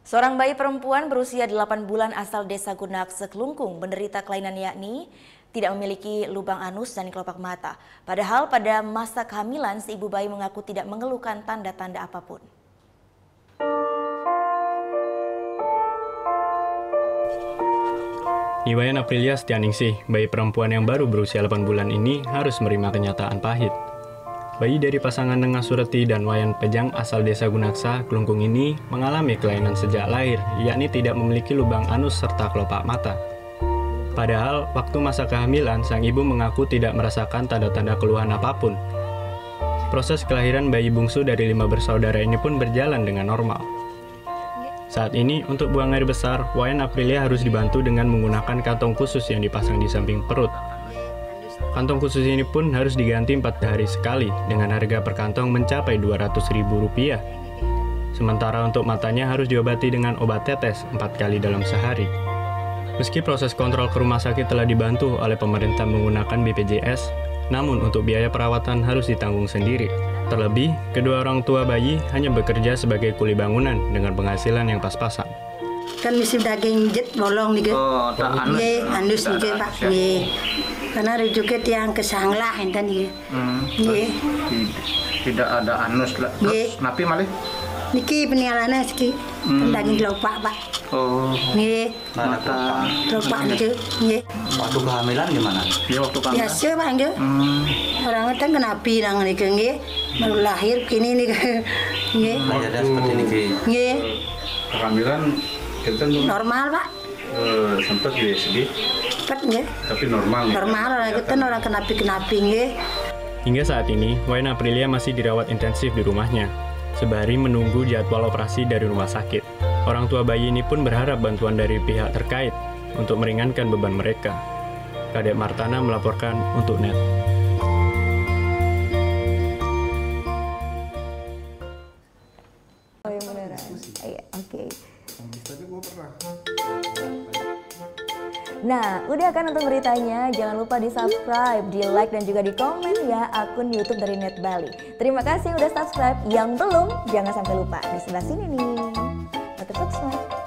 Seorang bayi perempuan berusia 8 bulan asal desa Gunak Seklungkung menderita kelainan yakni tidak memiliki lubang anus dan kelopak mata. Padahal pada masa kehamilan si ibu bayi mengaku tidak mengeluhkan tanda-tanda apapun. Iwayan Aprilia Setianingsih, bayi perempuan yang baru berusia 8 bulan ini harus menerima kenyataan pahit. Bayi dari pasangan Nengah Sureti dan Wayan Pejang asal desa Gunaksa, Klungkung ini mengalami kelainan sejak lahir, yakni tidak memiliki lubang anus serta kelopak mata. Padahal, waktu masa kehamilan, sang ibu mengaku tidak merasakan tanda-tanda keluhan apapun. Proses kelahiran bayi bungsu dari 5 bersaudara ini pun berjalan dengan normal. Saat ini, untuk buang air besar, Wayan Aprilia harus dibantu dengan menggunakan kantong khusus yang dipasang di samping perut. Kantong khusus ini pun harus diganti 4 hari sekali, dengan harga per kantong mencapai Rp200.000. Sementara untuk matanya harus diobati dengan obat tetes 4 kali dalam sehari. Meski proses kontrol ke rumah sakit telah dibantu oleh pemerintah menggunakan BPJS, namun untuk biaya perawatan harus ditanggung sendiri. Terlebih, kedua orang tua bayi hanya bekerja sebagai kuli bangunan dengan penghasilan yang pas-pasan. Kan mesti daging jet bolong nih, anus nih Pak, karena rujuket yang kesanglah enten nih, tidak ada anus lah. Napi malih? Niki peninggalannya sih, daging kelopak Pak. Oh, mata kelopak gitu, Waktu kehamilan gimana? Ya waktu kehamilan. Biasa Bang jo. Orang kan kenapi nang nih baru lahir kini nih, Ada seperti ini Kehamilan kita normal Pak. sempat di segi, Cepat nggih. tapi normal. Normal orang kita orang kenapi nggih. Hingga saat ini, Wayan Aprilia masih dirawat intensif di rumahnya, sembari menunggu jadwal operasi dari rumah sakit. Orang tua bayi ini pun berharap bantuan dari pihak terkait untuk meringankan beban mereka. Kadek Martana melaporkan untuk NET. Oh yang beneran? Iya, oke. Nah, udah kan untuk beritanya? Jangan lupa di-subscribe, di-like, dan juga di-komen ya akun YouTube dari Net Bali. Terima kasih udah subscribe. Yang belum, jangan sampai lupa. Di sebelah sini nih. Subscribe.